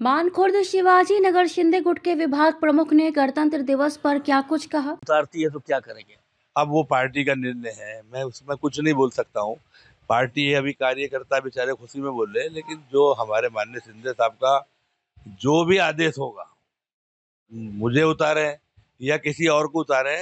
मानखुर्द शिवाजी नगर शिंदे गुट के विभाग प्रमुख ने गणतंत्र दिवस पर क्या कुछ कहा। उतारती है तो क्या करेंगे? अब वो पार्टी का निर्णय है, मैं उसमें कुछ नहीं बोल सकता हूँ। पार्टी है, अभी कार्यकर्ता बेचारे खुशी में बोल रहे हैं, लेकिन जो हमारे माननीय शिंदे साहब का जो भी आदेश होगा, मुझे उतारे या किसी और को उतारे,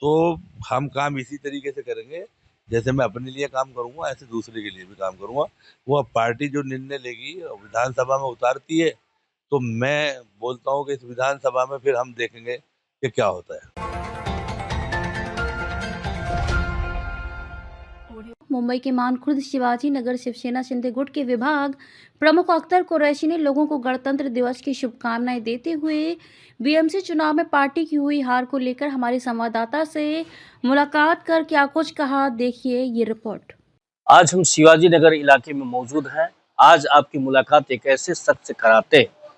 तो हम काम इसी तरीके से करेंगे। जैसे मैं अपने लिए काम करूंगा, ऐसे दूसरे के लिए भी काम करूंगा। वो अब पार्टी जो निर्णय लेगी, विधानसभा में उतारती है, तो मैं बोलता हूँ कि इस विधानसभा में फिर हम देखेंगे कि क्या होता है। मुंबई के मानखुर्द शिवाजी नगर शिवसेना शिंदे गुट के विभाग प्रमुख अख्तर कुरैशी ने लोगों को गणतंत्र दिवस की शुभकामनाएं देते हुए बीएमसी चुनाव में पार्टी की हुई हार को लेकर हमारे संवाददाता से मुलाकात कर क्या कुछ कहा, देखिए ये रिपोर्ट। आज हम शिवाजी नगर इलाके में मौजूद हैं। आज आपकी मुलाकात एक ऐसे शख्स से कराते हैं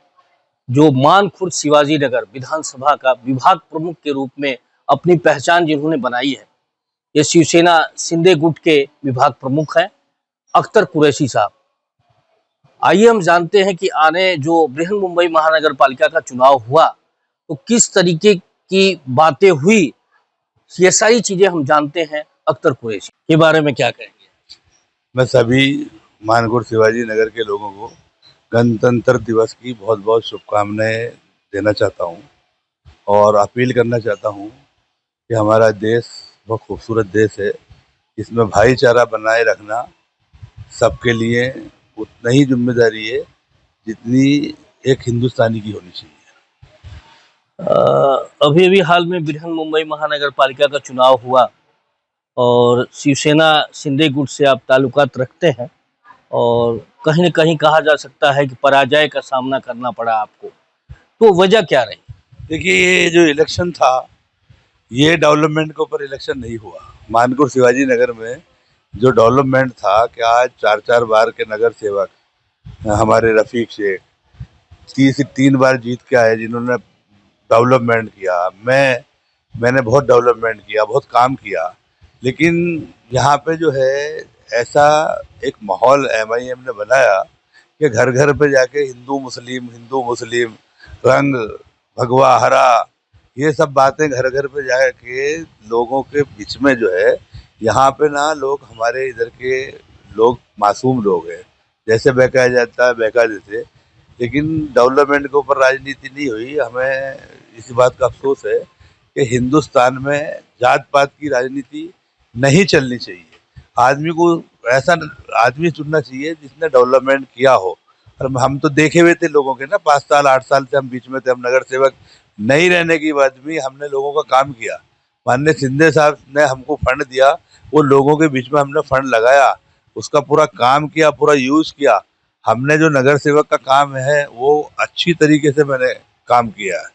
जो मानखुर्द शिवाजी नगर विधानसभा का विभाग प्रमुख के रूप में अपनी पहचान जिन्होंने बनाई है। ये शिवसेना शिंदे गुट के विभाग प्रमुख हैं अख्तर कुरैशी साहब। आइए हम जानते हैं कि आने जो बृहन मुंबई महानगर पालिका का चुनाव हुआ तो किस तरीके की बातें हुई, ये सारी चीजें हम जानते हैं अख्तर कुरैशी के बारे में। क्या कहेंगे? मैं सभी मानखुर्द शिवाजी नगर के लोगों को गणतंत्र दिवस की बहुत बहुत शुभकामनाएं देना चाहता हूं और अपील करना चाहता हूं कि हमारा देश बहुत खूबसूरत देश है। इसमें भाईचारा बनाए रखना सबके लिए उतना ही जिम्मेदारी है जितनी एक हिंदुस्तानी की होनी चाहिए। अभी अभी हाल में बृहन मुंबई महानगर पालिका का चुनाव हुआ और शिवसेना शिंदे गुट से आप ताल्लुकात रखते हैं और कहीं न कहीं कहा जा सकता है कि पराजय का सामना करना पड़ा आपको, तो वजह क्या रही? देखिए, ये जो इलेक्शन था, ये डेवलपमेंट के ऊपर इलेक्शन नहीं हुआ। मानखुर्द शिवाजी नगर में जो डेवलपमेंट था कि आज 4-4 बार के नगर सेवक हमारे रफीक शेख 3 बार जीत के आए, जिन्होंने डेवलपमेंट किया। मैंने बहुत डेवलपमेंट किया, बहुत काम किया, लेकिन यहाँ पे जो है ऐसा एक माहौल एमआईएम ने बनाया कि घर घर पे जाके हिंदू मुस्लिम रंग भगवा हरा, ये सब बातें घर घर पे जाके लोगों के बीच में जो है, यहाँ पे ना लोग हमारे इधर के लोग मासूम लोग हैं, जैसे बहकाया जाता है बहका देते, लेकिन डेवलपमेंट के ऊपर राजनीति नहीं हुई। हमें इस बात का अफसोस है कि हिंदुस्तान में जात पात की राजनीति नहीं चलनी चाहिए। आदमी को ऐसा आदमी चुनना चाहिए जिसने डेवलपमेंट किया हो। और हम तो देखे हुए थे लोगों के ना, 5 साल 8 साल से हम बीच में थे, हम नगर सेवक नहीं रहने के बाद भी हमने लोगों का काम किया। माननीय शिंदे साहब ने हमको फंड दिया, वो लोगों के बीच में हमने फंड लगाया, उसका पूरा काम किया, पूरा यूज किया। हमने जो नगर सेवक का काम है वो अच्छी तरीके से मैंने काम किया है।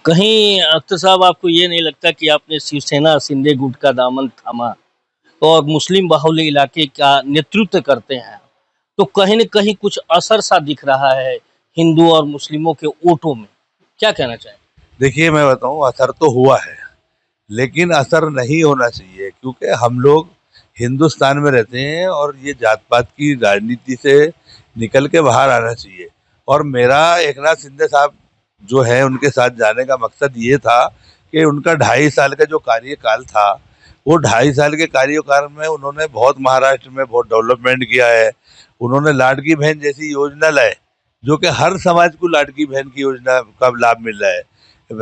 कहीं अख्तर साहब आपको ये नहीं लगता कि आपने शिवसेना शिंदे गुट का दामन थामा और मुस्लिम बाहुल्य इलाके का नेतृत्व करते हैं, तो कहीं न कहीं कुछ असर सा दिख रहा है हिंदू और मुस्लिमों के वोटों में, क्या कहना चाहेंगे? देखिए, मैं बताऊं, असर तो हुआ है, लेकिन असर नहीं होना चाहिए, क्योंकि हम लोग हिंदुस्तान में रहते हैं और ये जात पात की राजनीति से निकल के बाहर आना चाहिए। और मेरा एकनाथ शिंदे साहब जो है, उनके साथ जाने का मकसद ये था कि उनका 2.5 साल का जो कार्यकाल था, वो 2.5 साल के कार्यकाल में उन्होंने बहुत महाराष्ट्र में बहुत डेवलपमेंट किया है। उन्होंने लाडकी बहन जैसी योजना लाए, जो कि हर समाज को लाडकी बहन की योजना का लाभ मिल रहा है।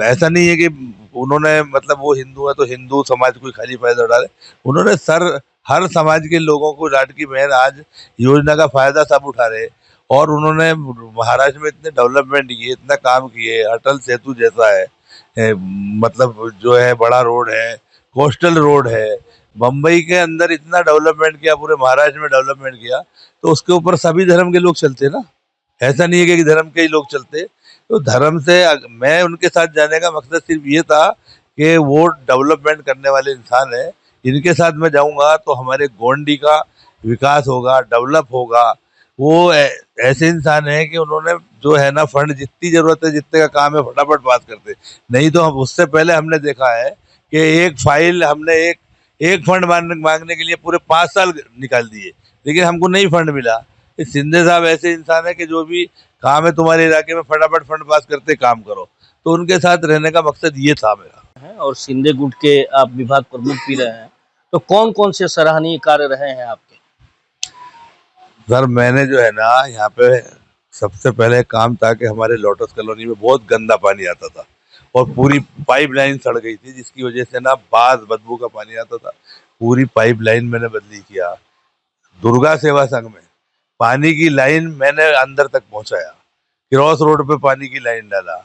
ऐसा नहीं है कि उन्होंने मतलब वो हिंदू है तो हिंदू समाज को खाली फायदा उठा रहे, उन्होंने हर समाज के लोगों को लाडकी बहन आज योजना का फायदा सब उठा रहे। और उन्होंने महाराष्ट्र में इतने डेवलपमेंट किए, इतना काम किए, अटल सेतु जैसा है, मतलब जो है बड़ा रोड है, कोस्टल रोड है, मुंबई के अंदर इतना डेवलपमेंट किया, पूरे महाराष्ट्र में डेवलपमेंट किया, तो उसके ऊपर सभी धर्म के लोग चलते ना। ऐसा नहीं है कि एक धर्म के ही लोग चलते। तो धर्म से मैं उनके साथ जाने का मकसद सिर्फ ये था कि वो डेवलपमेंट करने वाले इंसान है, इनके साथ मैं जाऊंगा तो हमारे गोंडी का विकास होगा, डेवलप होगा। वो ऐसे इंसान है कि उन्होंने जो है ना फंड जितनी जरूरत है, जितने का काम है, फटाफट पास करते। नहीं तो हम उससे पहले हमने देखा है कि एक फाइल हमने एक फंड मांगने के लिए पूरे 5 साल निकाल दिए, लेकिन हमको नहीं फंड मिला। ये शिंदे साहब ऐसे इंसान है कि जो भी काम है तुम्हारे इलाके में फटाफट फंड पास करते काम करो, तो उनके साथ रहने का मकसद ये था मेरा। हैं और शिंदे गुट के आप विभाग प्रमुख भी रहे हैं, तो कौन कौन से सराहनीय कार्य रहे हैं आपके? सर मैंने जो है ना यहाँ पे सबसे पहले काम था कि हमारे लोटस कॉलोनी में बहुत गंदा पानी आता था और पूरी पाइपलाइन सड़ गई थी, जिसकी वजह से ना बास बदबू का पानी आता था। पूरी पाइपलाइन मैंने बदली किया। दुर्गा सेवा संघ में पानी की लाइन मैंने अंदर तक पहुंचाया। क्रॉस रोड पे पानी की लाइन डाला।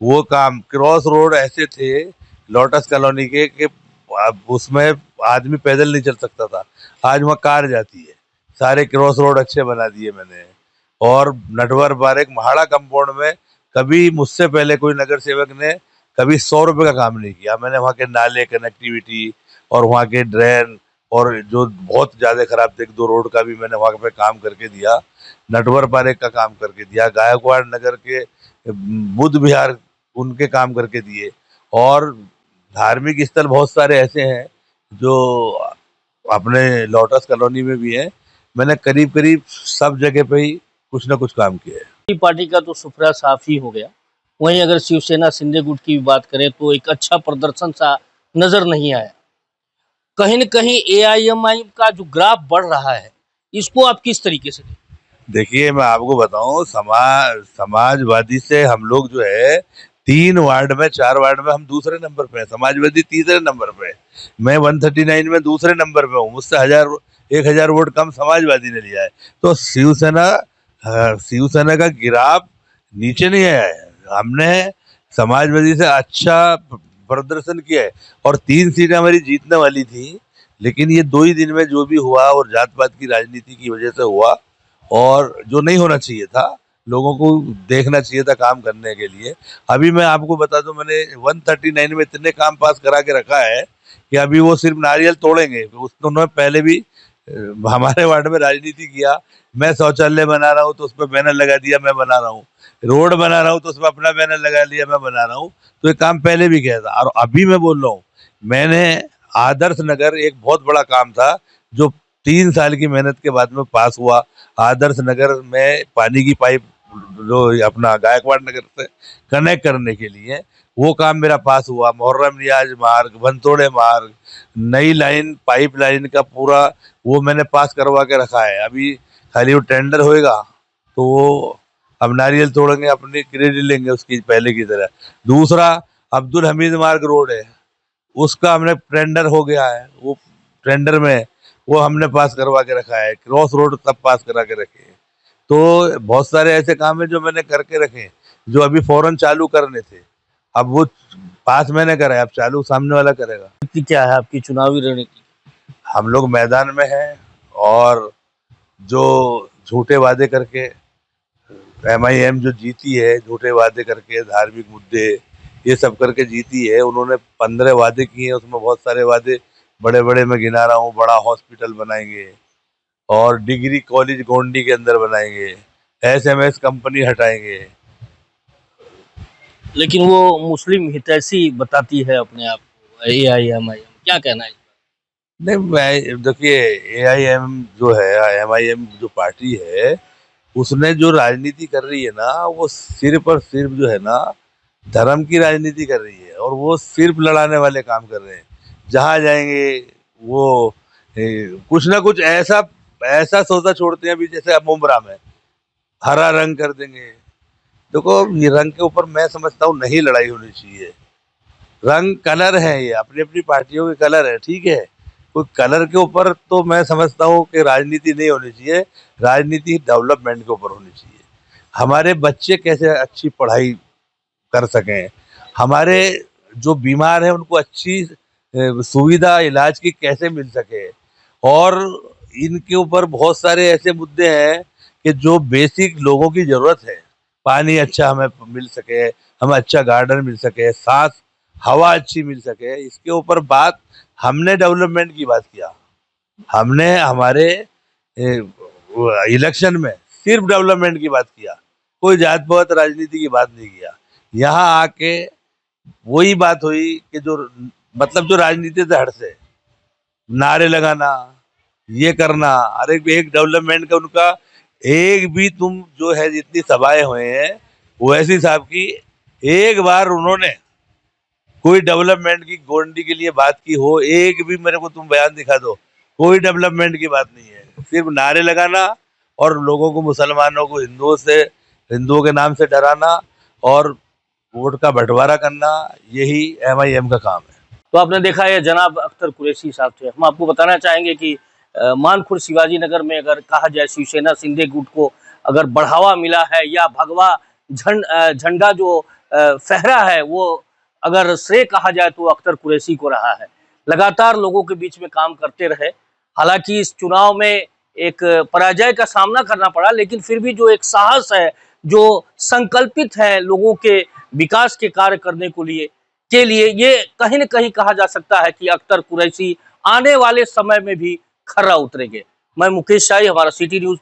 वो काम, क्रॉस रोड ऐसे थे लोटस कॉलोनी के कि अब उसमें आदमी पैदल नहीं चल सकता था, आज वहाँ कार जाती है। सारे क्रॉस रोड अच्छे बना दिए मैंने। और नटवर पार्क महाड़ा कंपाउंड में कभी मुझसे पहले कोई नगर सेवक ने कभी 100 रुपए का काम नहीं किया। मैंने वहाँ के नाले, कनेक्टिविटी और वहाँ के ड्रेन और जो बहुत ज्यादा खराब थे 1-2 रोड का भी मैंने वहाँ पे काम करके दिया। नटवर पार्क का काम करके दिया। गायकवाड़ नगर के बुद्ध विहार उनके काम करके दिए। और धार्मिक स्थल बहुत सारे ऐसे हैं जो अपने लोटस कॉलोनी में भी है। मैंने करीब करीब सब जगह पे ही कुछ ना कुछ काम किया है। पार्टी का तो सुफरा साफ ही हो गया, वहीं अगर शिवसेना शिंदे गुट की बात करें तो एक अच्छा प्रदर्शन सा नजर नहीं आया। कहीं न कहीं एआईएमआईएम का जो ग्राफ बढ़ रहा है, इसको आप किस तरीके से देखते हैं? देखिए मैं आपको बताऊं, समाजवादी से हम लोग जो है 3 वार्ड में 4 वार्ड में हम दूसरे नंबर पे हैं, समाजवादी तीसरे नंबर पे है। मैं 139 में दूसरे नंबर पे हूँ। मुझसे 1000 वोट कम समाजवादी ने लिया है। तो शिवसेना का गिराव नीचे नहीं आया है। हमने समाजवादी से अच्छा प्रदर्शन किया है और 3 सीटें हमारी जीतने वाली थी। लेकिन ये 2 ही दिन में जो भी हुआ और जात पात की राजनीति की वजह से हुआ, और जो नहीं होना चाहिए था, लोगों को देखना चाहिए था काम करने के लिए। अभी मैं आपको बता दूं, मैंने 139 में इतने काम पास करा के रखा है कि अभी वो सिर्फ नारियल तोड़ेंगे। उन्होंने पहले भी हमारे वार्ड में राजनीति किया। मैं शौचालय बना रहा हूँ तो उस पर बैनर लगा दिया मैं बना रहा हूँ, रोड बना रहा हूँ तो उस पर अपना बैनर लगा लिया मैं बना रहा हूँ। तो ये काम पहले भी किया था। और अभी मैं बोल रहा हूँ, मैंने आदर्श नगर एक बहुत बड़ा काम था जो 3 साल की मेहनत के बाद में पास हुआ। आदर्श नगर में पानी की पाइप जो अपना गायकवाड़ नगर से कनेक्ट करने के लिए, वो काम मेरा पास हुआ। मुहर्रम रियाज मार्ग, भनतोड़े मार्ग, नई लाइन पाइप लाइन का पूरा वो मैंने पास करवा के रखा है। अभी खाली वो टेंडर होएगा तो वो अब नारियल तोड़ेंगे, अपनी क्रेडिट लेंगे उसकी पहले की तरह। दूसरा अब्दुल हमीद मार्ग रोड है, उसका हमने टेंडर हो गया है। वो टेंडर में वो हमने पास करवा के रखा है। क्रॉस रोड सब पास करा के रखे हैं। तो बहुत सारे ऐसे काम है जो मैंने करके रखे हैं, जो अभी फौरन चालू करने थे। अब वो पास मैंने करा है, अब चालू सामने वाला करेगा। कि क्या है आपकी चुनावी रणनीति? हम लोग मैदान में हैं और जो झूठे वादे करके एमआईएम जो जीती है, झूठे वादे करके धार्मिक मुद्दे ये सब करके जीती है। उन्होंने 15 वादे किए हैं, उसमें बहुत सारे वादे बड़े बड़े मैं गिना रहा हूँ। बड़ा हॉस्पिटल बनाएंगे और डिग्री कॉलेज गोंडी के अंदर बनाएंगे, एसएमएस कंपनी हटाएंगे। लेकिन वो मुस्लिम हितैषी बताती है अपने आप को एआईएमआईएम, क्या कहना है इस पर? नहीं, मैं देखिए एआईएम जो है, एमआईएम जो पार्टी है, उसने जो राजनीति कर रही है ना, वो सिर्फ और सिर्फ जो है ना धर्म की राजनीति कर रही है। और वो सिर्फ लड़ाने वाले काम कर रहे हैं। जहाँ जाएंगे वो कुछ ना कुछ ऐसा ऐसा सौदा छोड़ते हैं। अभी जैसे अब मुमरा में हरा रंग कर देंगे। देखो ये रंग के ऊपर मैं समझता हूँ नहीं लड़ाई होनी चाहिए। रंग कलर है, ये अपनी अपनी पार्टियों के कलर है, ठीक है। कोई कलर के ऊपर तो मैं समझता हूँ कि राजनीति नहीं होनी चाहिए। राजनीति डेवलपमेंट के ऊपर होनी चाहिए। हमारे बच्चे कैसे अच्छी पढ़ाई कर सकें, हमारे जो बीमार हैं उनको अच्छी सुविधा इलाज की कैसे मिल सके। और इनके ऊपर बहुत सारे ऐसे मुद्दे हैं कि जो बेसिक लोगों की जरूरत है। पानी अच्छा हमें मिल सके, हमें अच्छा गार्डन मिल सके, साफ हवा अच्छी मिल सके, इसके ऊपर बात हमने डेवलपमेंट की बात किया। हमने हमारे इलेक्शन में सिर्फ डेवलपमेंट की बात किया, कोई जात पात राजनीति की बात नहीं किया। यहाँ आके वही बात हुई कि जो मतलब जो राजनीति से हट से नारे लगाना, ये करना। अरे एक डेवलपमेंट का उनका एक भी तुम जो है जितनी सभाएं हुए हैं ओवैसी साहब की एक बार उन्होंने कोई डेवलपमेंट की गोंडी के लिए बात की हो, एक भी मेरे को तुम बयान दिखा दो, कोई डेवलपमेंट की बात नहीं है। सिर्फ नारे लगाना और लोगों को, मुसलमानों को हिंदुओं के नाम से डराना और वोट का बंटवारा करना, यही MIM का काम है। तो आपने देखा है जनाब अख्तर कुरैशी साहब थे। हम आपको बताना चाहेंगे कि मानखुर्द शिवाजी नगर में अगर कहा जाए शिवसेना शिंदे गुट को अगर बढ़ावा मिला है या भगवा झंडा जो फहरा है वो अगर श्रेय कहा जाए तो अख्तर कुरैशी को रहा है। लगातार लोगों के बीच में काम करते रहे। हालांकि इस चुनाव में एक पराजय का सामना करना पड़ा, लेकिन फिर भी जो एक साहस है, जो संकल्पित है लोगों के विकास के कार्य करने के लिए ये कहीं न कहीं कहा जा सकता है कि अख्तर कुरैशी आने वाले समय में भी खरा उतरेंगे। मैं मुकेश शाही, हमारा सिटी न्यूज़